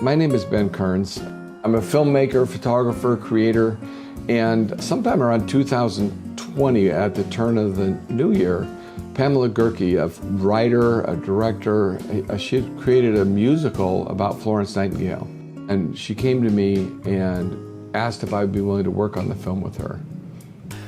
My name is Ben Kearns. I'm a filmmaker, photographer, creator, and sometime around 2020, at the turn of the new year, Pamela Gerke, a writer, a director, she had created a musical about Florence Nightingale. And she came to me and asked if I'd be willing to work on the film with her.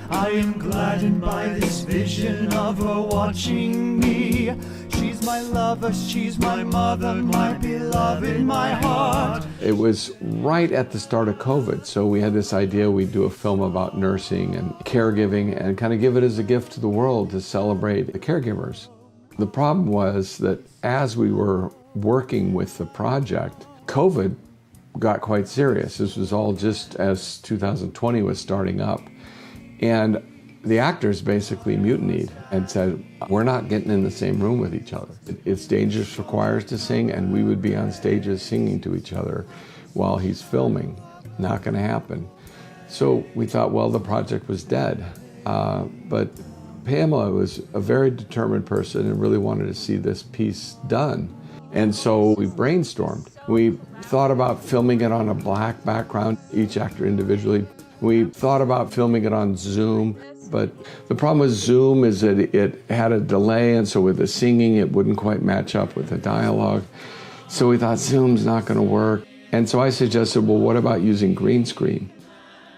I am gladdened by this vision of her watching me. She's my lover, she's my mother, my beloved, my heart. It was right at the start of COVID, so we had this idea we'd do a film about nursing and caregiving and kind of give it as a gift to the world to celebrate the caregivers. The problem was that as we were working with the project, COVID got quite serious. This was all just as 2020 was starting up. And the actors basically mutinied and said, we're not getting in the same room with each other. It's dangerous for choirs to sing, and we would be on stages singing to each other while he's filming. Not gonna happen. So we thought, well, the project was dead. But Pamela was a very determined person and really wanted to see this piece done. And so we brainstormed. We thought about filming it on a black background, each actor individually. We thought about filming it on Zoom, but the problem with Zoom is that it had a delay, and so with the singing, it wouldn't quite match up with the dialogue. So we thought Zoom's not gonna work. And so I suggested, well, what about using green screen?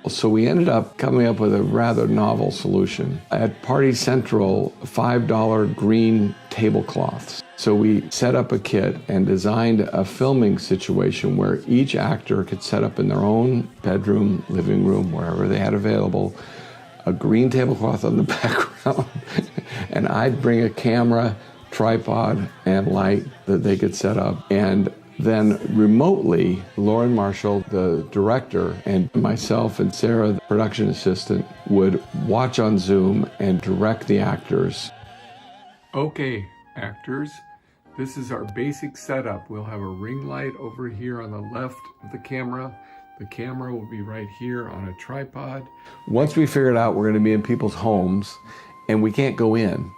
So we ended up coming up with a rather novel solution. At Party Central, $5 green tablecloths. So we set up a kit and designed a filming situation where each actor could set up in their own bedroom, living room, wherever they had available, a green tablecloth on the background, and I'd bring a camera, tripod, and light that they could set up. And then remotely, Lauren Marshall, the director, and myself and Sarah, the production assistant, would watch on Zoom and direct the actors. Okay, actors, this is our basic setup. We'll have a ring light over here on the left of the camera. The camera will be right here on a tripod. Once we figured out we're gonna be in people's homes and we can't go in,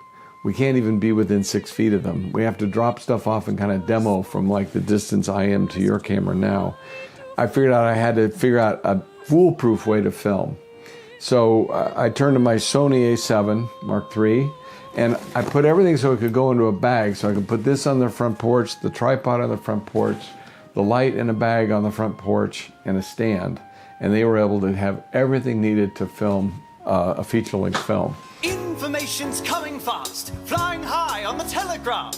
we can't even be within 6 feet of them. We have to drop stuff off and kind of demo from like the distance I am to your camera now. I figured out I had to figure out a foolproof way to film. So I turned to my Sony A7 Mark III, and I put everything so it could go into a bag. So I could put this on the front porch, the tripod on the front porch, the light in a bag on the front porch, and a stand. And they were able to have everything needed to film a feature-length film. Information's coming fast, flying high on the telegraph.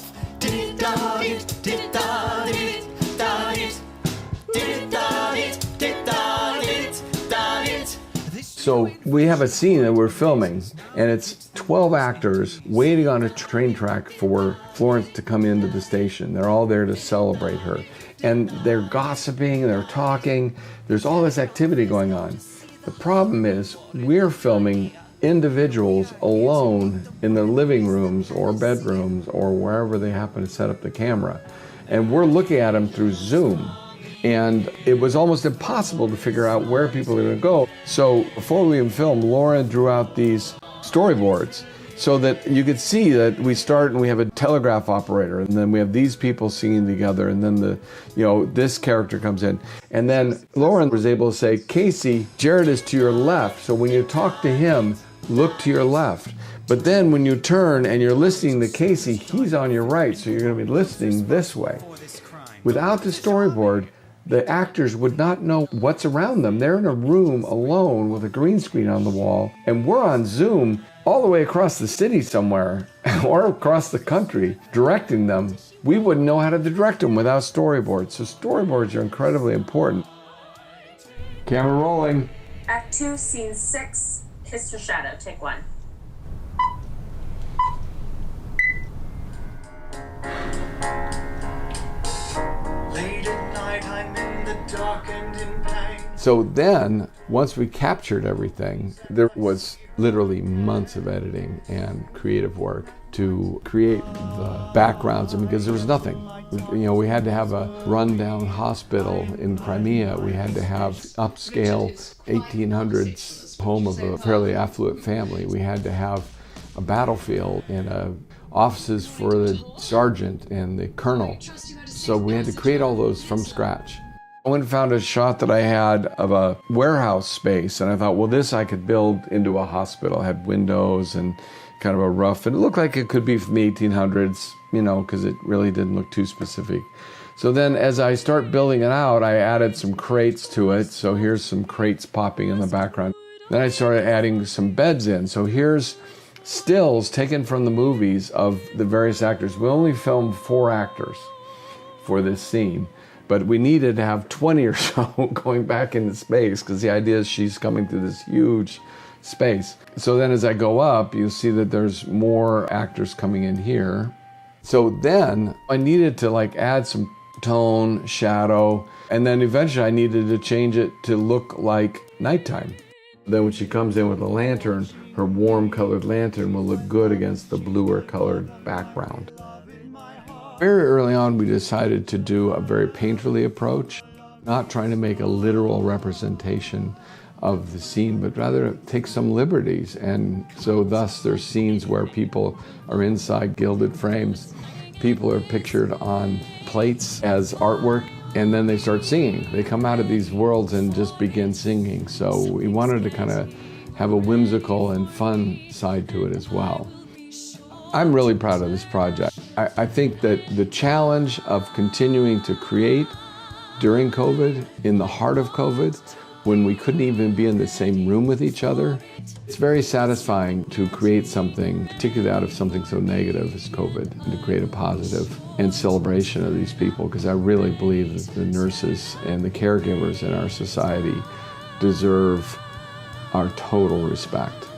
So we have a scene that we're filming, and it's 12 actors waiting on a train track for Florence to come into the station. They're all there to celebrate her. And they're gossiping, they're talking, there's all this activity going on. The problem is, we're filming individuals alone in their living rooms or bedrooms or wherever they happen to set up the camera. And we're looking at them through Zoom. And it was almost impossible to figure out where people are gonna go. So before we even filmed, Lauren drew out these storyboards so that you could see that we start and we have a telegraph operator, and then we have these people singing together, and then this character comes in. And then Lauren was able to say, Casey, Jared is to your left, so when you talk to him, look to your left. But then when you turn and you're listening to Casey, he's on your right, so you're gonna be listening this way. Without the storyboard, the actors would not know what's around them. They're in a room alone with a green screen on the wall, and we're on Zoom all the way across the city somewhere, or across the country, directing them. We wouldn't know how to direct them without storyboards, so storyboards are incredibly important. Camera rolling. Act 2, Scene 6, Kiss Your Shadow, take 1. Late at night, I'm in the dark and in pain. So then, once we captured everything, there was literally months of editing and creative work to create the backgrounds, because there was nothing. We had to have a rundown hospital in Crimea. We had to have upscale 1800s home of a fairly affluent family. We had to have a battlefield and offices for the sergeant and the colonel. So we had to create all those from scratch. I went and found a shot that I had of a warehouse space, and I thought, well, this I could build into a hospital. It had windows and kind of a rough, and it looked like it could be from the 1800s, you know, because it really didn't look too specific. So then as I start building it out, I added some crates to it. So here's some crates popping in the background. Then I started adding some beds in. So here's stills taken from the movies of the various actors. We only filmed 4 actors for this scene, but we needed to have 20 or so going back into space because the idea is she's coming through this huge space. So then as I go up, you'll see that there's more actors coming in here. So then I needed to like add some tone, shadow, and then eventually I needed to change it to look like nighttime. Then when she comes in with a lantern, her warm colored lantern will look good against the bluer colored background. Very early on, we decided to do a very painterly approach, not trying to make a literal representation of the scene, but rather take some liberties. And so thus there's scenes where people are inside gilded frames. People are pictured on plates as artwork, and then they start singing. They come out of these worlds and just begin singing. So we wanted to kind of have a whimsical and fun side to it as well. I'm really proud of this project. I think that the challenge of continuing to create during COVID, in the heart of COVID, when we couldn't even be in the same room with each other, it's very satisfying to create something, particularly out of something so negative as COVID, and to create a positive and celebration of these people, because I really believe that the nurses and the caregivers in our society deserve our total respect.